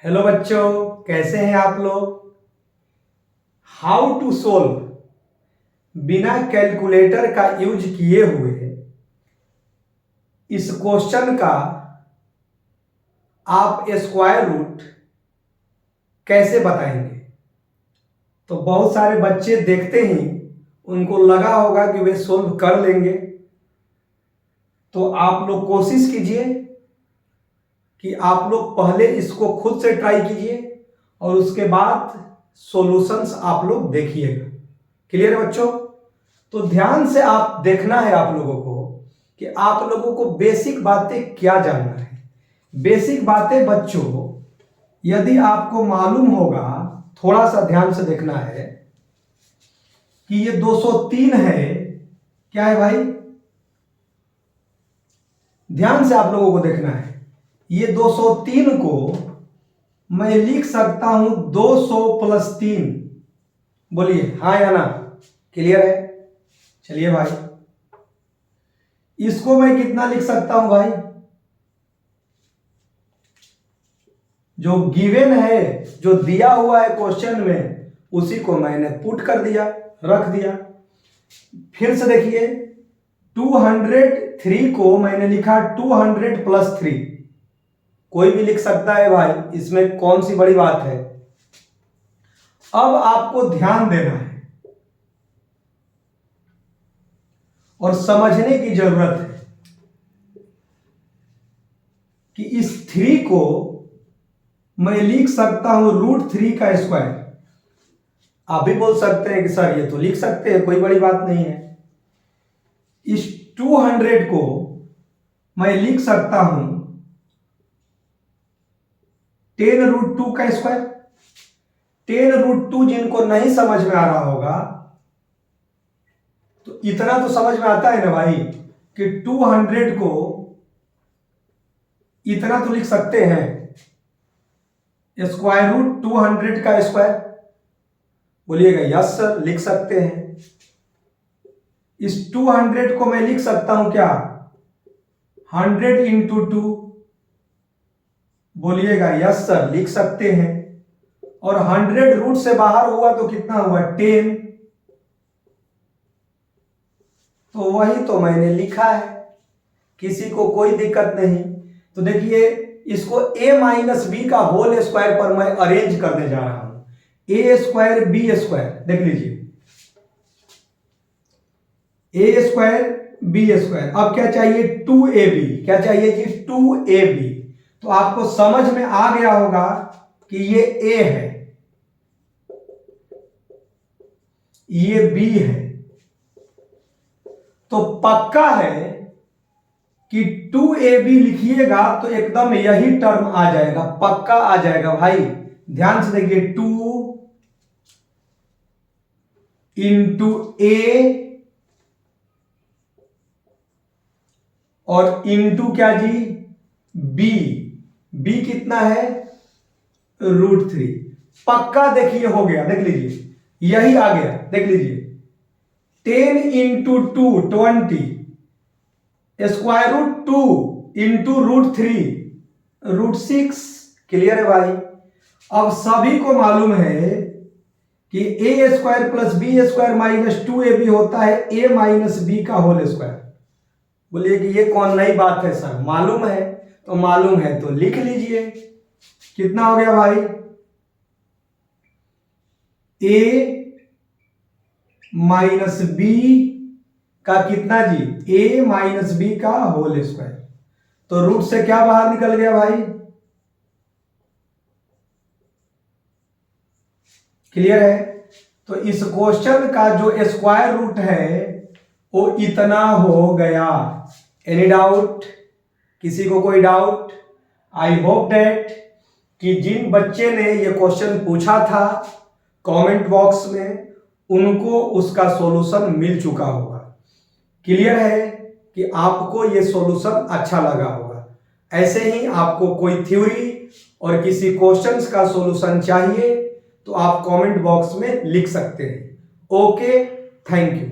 Hello बच्चों, कैसे हैं आप लोग। हाउ टू सोल्व बिना कैलकुलेटर का यूज किए हुए इस क्वेश्चन का आप स्क्वायर रूट कैसे बताएंगे। तो बहुत सारे बच्चे देखते ही उनको लगा होगा कि वे सोल्व कर लेंगे। तो आप लोग कोशिश कीजिए कि आप लोग पहले इसको खुद से ट्राई कीजिए और उसके बाद सॉल्यूशंस आप लोग देखिएगा। क्लियर है बच्चों। तो ध्यान से आप देखना है आप लोगों को कि आप लोगों को बेसिक बातें क्या जानना है। बेसिक बातें बच्चों यदि आपको मालूम होगा, थोड़ा सा ध्यान से देखना है कि ये 203 है। क्या है भाई, ध्यान से आप लोगों को देखना है। ये 203 को मैं लिख सकता हूं 200 प्लस 3। बोलिए हाँ या ना। क्लियर है। चलिए भाई, इसको मैं कितना लिख सकता हूं भाई, जो गिवन है, जो दिया हुआ है क्वेश्चन में, उसी को मैंने पुट कर दिया, रख दिया। फिर से देखिए, 203 को मैंने लिखा 200 प्लस 3। कोई भी लिख सकता है भाई, इसमें कौन सी बड़ी बात है। अब आपको ध्यान देना है और समझने की जरूरत है कि इस 3 को मैं लिख सकता हूं √3 का स्क्वायर। आप भी बोल सकते हैं कि सर ये तो लिख सकते हैं, कोई बड़ी बात नहीं है। इस 200 को मैं लिख सकता हूं 10√2 का स्क्वायर। 10√2 जिनको नहीं समझ में आ रहा होगा, तो इतना तो समझ में आता है ना भाई कि 200 को इतना तो लिख सकते हैं, स्क्वायर रूट 200 का स्क्वायर। बोलिएगा यस सर, लिख सकते हैं। इस 200 को मैं लिख सकता हूं क्या, 100 इंटू 2। बोलिएगा यस सर, लिख सकते हैं। और 100 रूट से बाहर हुआ तो कितना हुआ, 10। तो वही तो मैंने लिखा है, किसी को कोई दिक्कत नहीं। तो देखिए, इसको a-b का होल स्क्वायर पर मैं अरेंज करने जा रहा हूं। a स्क्वायर b स्क्वायर, देख लीजिए, a स्क्वायर b स्क्वायर। अब क्या चाहिए, 2ab। क्या चाहिए जी, 2ab। तो आपको समझ में आ गया होगा कि ये a है, ये b है। तो पक्का है कि 2ab लिखिएगा तो एकदम यही टर्म आ जाएगा, पक्का आ जाएगा भाई। ध्यान से देखिए, 2 इंटू a और इंटू क्या जी, b। b कितना है, √3। पक्का देखिए हो गया, देख लीजिए यही आ गया, देख लीजिए। 10 into 2 20, square root 2 into √3 √6। Clear है भाई। अब सभी को मालूम है कि a square plus b square minus 2ab होता है a माइनस b का होल स्क्वायर। बोलिए कि ये कौन नई बात है सर, मालूम है। तो मालूम है तो लिख लीजिए। कितना हो गया भाई, a माइनस b का कितना जी, a माइनस b का होल स्क्वायर। तो रूट से क्या बाहर निकल गया भाई, क्लियर है। तो इस क्वेश्चन का जो स्क्वायर रूट है वो इतना हो गया। एनी डाउट, किसी को कोई डाउट। आई होप दैट कि जिन बच्चे ने ये क्वेश्चन पूछा था कमेंट बॉक्स में, उनको उसका सॉल्यूशन मिल चुका होगा। क्लियर है कि आपको ये सॉल्यूशन अच्छा लगा होगा। ऐसे ही आपको कोई थ्योरी और किसी क्वेश्चंस का सॉल्यूशन चाहिए तो आप कमेंट बॉक्स में लिख सकते हैं। Okay, thank you.